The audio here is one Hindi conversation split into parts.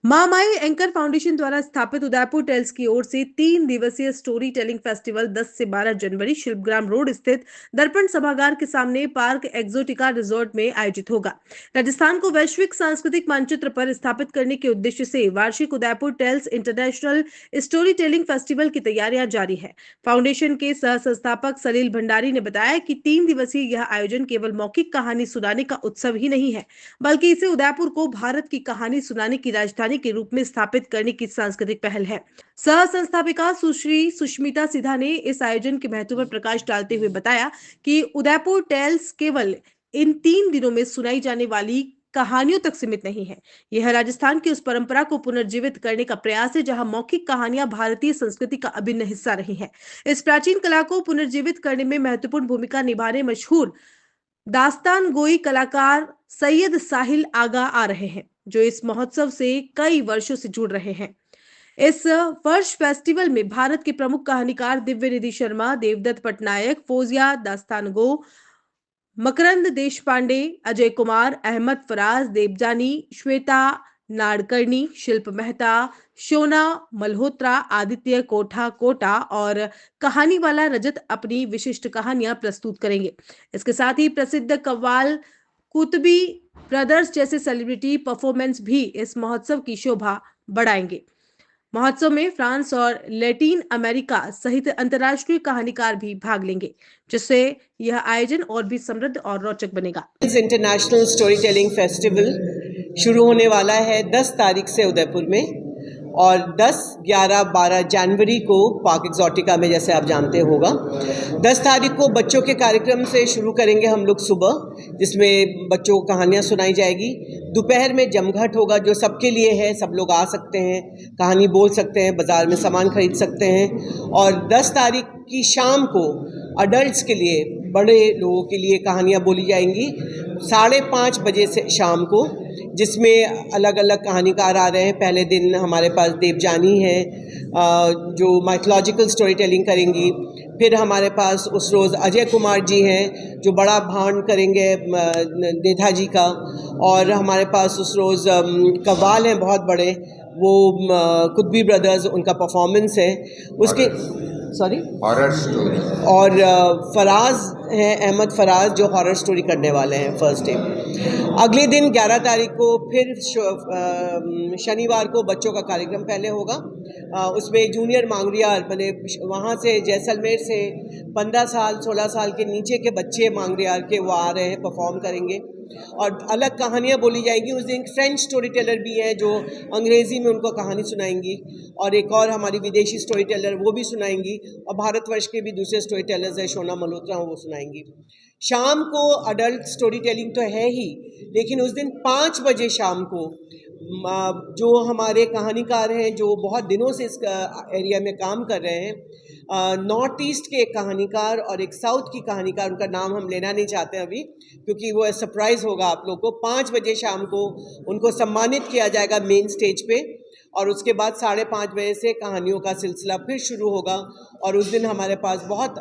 महामाई एंकर फाउंडेशन द्वारा स्थापित उदयपुर टेल्स की ओर से 3 दिवसीय स्टोरी टेलिंग फेस्टिवल 10 से 12 जनवरी शिल्पग्राम रोड स्थित दर्पण सभागार के सामने पार्क एक्सोटिका रिजॉर्ट में आयोजित होगा। राजस्थान को वैश्विक सांस्कृतिक मानचित्र पर स्थापित करने के उद्देश्य से वार्षिक Udaipur tales international storytelling festival की तैयारियां जारी है। फाउंडेशन के सह संस्थापक सलील भंडारी ने बताया कि 3 दिवसीय यह आयोजन केवल मौखिक कहानी सुनाने का उत्सव ही नहीं है, बल्कि इसे उदयपुर को भारत की कहानी सुनाने की राजधानी के रूप में स्थापित करने की सांस्कृतिक पहल है। सह संस्थापिका सुश्री सुष्मिता सिन्हा ने इस आयोजन के महत्व पर प्रकाश डालते हुए बताया कि उदयपुर टेल्स केवल इन 3 दिनों में सुनाई जाने वाली कहानियों तक सीमित नहीं है। यह राजस्थान की उस परंपरा को पुनर्जीवित करने का प्रयास है जहां मौखिक कहानियां भारतीय संस्कृति का अभिन्न हिस्सा रही हैं। इस प्राचीन कला को पुनर्जीवित करने में महत्वपूर्ण भूमिका निभाने मशहूर दास्तान गोई कलाकार सैयद साहिल आगा आ रहे हैं, जो इस महोत्सव से कई वर्षों से जुड़ रहे हैं। इस वर्ष फेस्टिवल में भारत के प्रमुख कहानीकार दिव्य निधि शर्मा, देवदत्त पटनायक, फोजिया दास्तानगो, मकरंद देशपांडे, अजय कुमार, अहमद फराज, देवजानी, श्वेता नाडकर्णी, शिल्प मेहता, शोना मल्होत्रा, आदित्य कोठा कोटा और कहानी वाला रजत अपनी विशिष्ट कहानियां प्रस्तुत करेंगे। इसके साथ ही प्रसिद्ध कव्वाल कुतबी ब्रदर्स जैसे सेलिब्रिटी परफॉर्मेंस भी इस महोत्सव की शोभा बढ़ाएंगे। महोत्सव में फ्रांस और लैटिन अमेरिका सहित अंतर्राष्ट्रीय कहानीकार भी भाग लेंगे, जिससे यह आयोजन और भी समृद्ध और रोचक बनेगा। इंटरनेशनल स्टोरी टेलिंग फेस्टिवल शुरू होने वाला है 10 तारीख से उदयपुर में और 10, 11, 12 जनवरी को पार्क एक्सोटिका में, जैसे आप जानते होगा। 10 तारीख को बच्चों के कार्यक्रम से शुरू करेंगे हम लोग सुबह, जिसमें बच्चों को कहानियाँ सुनाई जाएगी। दोपहर में जमघट होगा जो सबके लिए है, सब लोग आ सकते हैं, कहानी बोल सकते हैं, बाज़ार में सामान खरीद सकते हैं। और 10 तारीख की शाम को अडल्ट्स के लिए, बड़े लोगों के लिए कहानियाँ बोली जाएंगी 5:30 बजे से शाम को, जिसमें अलग अलग कहानीकार आ रहे हैं। पहले दिन हमारे पास देवजानी है जो माइथोलॉजिकल स्टोरी टेलिंग करेंगी। फिर हमारे पास उस रोज़ अजय कुमार जी हैं जो बड़ा भांड करेंगे नेताजी का। और हमारे पास उस रोज़ कव्वाल हैं बहुत बड़े, वो कुतबी ब्रदर्स, उनका परफॉर्मेंस है उसके हॉरर स्टोरी। और फराज हैं, अहमद फराज, जो हॉरर स्टोरी करने वाले हैं फर्स्ट डे। अगले दिन 11 तारीख को फिर शनिवार को बच्चों का कार्यक्रम पहले होगा। उसमें जूनियर मांगरियार, मैंने वहाँ से जैसलमेर से 15 साल 16 साल के नीचे के बच्चे मांगरियार के वो आ रहे हैं, परफॉर्म करेंगे और अलग कहानियाँ बोली जाएंगी। उस दिन फ्रेंच स्टोरी टेलर भी हैं जो अंग्रेज़ी में उनको कहानी सुनाएंगी, और एक और हमारी विदेशी स्टोरी टेलर वो भी सुनाएंगी, और भारतवर्ष के भी दूसरे स्टोरी टेलर्स हैं, शोना मल्होत्रा, वो सुनाएंगी। शाम को अडल्ट स्टोरी टेलिंग तो है ही, लेकिन उस दिन 5 बजे शाम को जो हमारे कहानीकार हैं जो बहुत दिनों से इस एरिया में काम कर रहे हैं, नॉर्थ ईस्ट के एक कहानीकार और एक साउथ की कहानीकार, उनका नाम हम लेना नहीं चाहते अभी क्योंकि वो सरप्राइज़ होगा आप लोग को। 5 बजे शाम को उनको सम्मानित किया जाएगा मेन स्टेज पे, और उसके बाद 5:30 बजे से कहानियों का सिलसिला फिर शुरू होगा। और उस दिन हमारे पास बहुत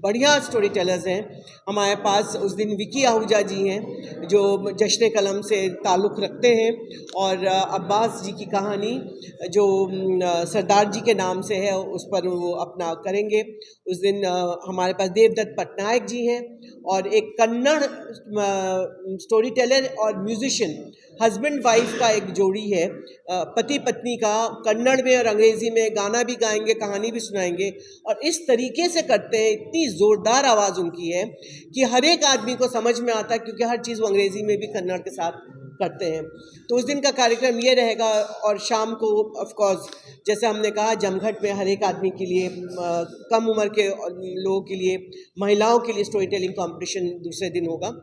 बढ़िया स्टोरी टेलर्स हैं। हमारे पास उस दिन विकी आहूजा जी हैं जो जश्न कलम से ताल्लुक़ रखते हैं, और अब्बास जी की कहानी जो सरदार जी के नाम से है उस पर वो अपना करेंगे। उस दिन हमारे पास देवदत्त पटनायक जी हैं, और एक कन्नड़ स्टोरी टेलर और म्यूजिशियन, हस्बैंड वाइफ का एक जोड़ी है, पति पत्नी का, कन्नड़ में और अंग्रेज़ी में गाना भी गाएंगे, कहानी भी सुनाएंगे, और इस तरीके से करते हैं, इतनी ज़ोरदार आवाज़ उनकी है कि हर एक आदमी को समझ में आता है, क्योंकि हर चीज़ वो अंग्रेज़ी में भी कन्नड़ के साथ करते हैं। तो उस दिन का कार्यक्रम ये रहेगा। और शाम को ऑफ कोर्स जैसे हमने कहा, जमघट में हर एक आदमी के लिए, कम उम्र के लोगों के लिए, महिलाओं के लिए स्टोरी टेलिंग कॉम्पिटिशन दूसरे दिन होगा।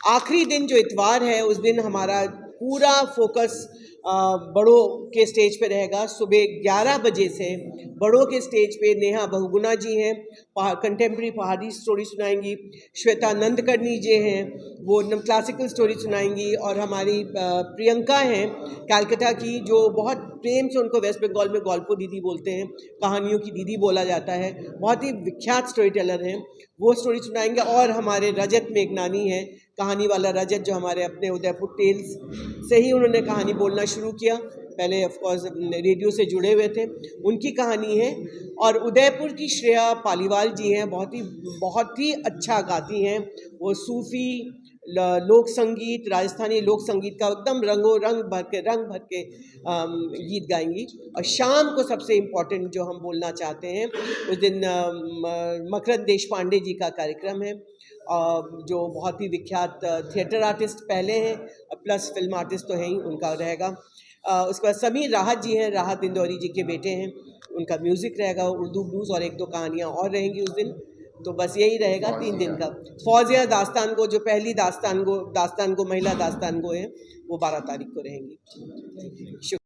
आखिरी दिन जो इतवार है, उस दिन हमारा पूरा फोकस बड़ों के स्टेज पे रहेगा। सुबह 11 बजे से बड़ों के स्टेज पे नेहा बहुगुणा जी हैं, कंटेम्प्रेरी पहाड़ी स्टोरी सुनाएंगी। श्वेता नंदकर्णी जी हैं, वो क्लासिकल स्टोरी सुनाएंगी। और हमारी प्रियंका हैं कलकत्ता की, जो बहुत प्रेम से उनको वेस्ट बंगाल में गॉल्पो दीदी बोलते हैं, कहानियों की दीदी बोला जाता है, बहुत ही विख्यात स्टोरी टेलर हैं, वो स्टोरी सुनाएंगे। और हमारे रजत मेघनानी हैं, कहानी वाला रजत, जो हमारे अपने उदयपुर टेल्स से ही उन्होंने कहानी बोलना शुरू किया। पहले ऑफ कोर्स रेडियो से जुड़े हुए थे, उनकी कहानी है। और उदयपुर की श्रेया पालीवाल जी हैं, बहुत ही अच्छा गाती हैं। वो सूफ़ी लोक संगीत, राजस्थानी लोक संगीत का एकदम रंग भर के गीत गाएंगी। और शाम को सबसे इम्पोर्टेंट जो हम बोलना चाहते हैं, उस दिन मकरंद देशपांडे जी का कार्यक्रम है, जो बहुत ही विख्यात थिएटर आर्टिस्ट पहले हैं, प्लस फिल्म आर्टिस्ट तो हैं ही, उनका रहेगा। उसके बाद समीर राहत जी हैं, राहत इंदौरी जी के बेटे हैं, उनका म्यूज़िक रहेगा, उर्दू ब्लूज़ और 1-2 कहानियाँ और रहेंगी उस दिन। तो बस यही रहेगा 3 दिन का। फौजिया दास्तान गो, जो पहली दास्तान गो महिला दास्तान गो है, वो 12 तारीख को रहेंगी।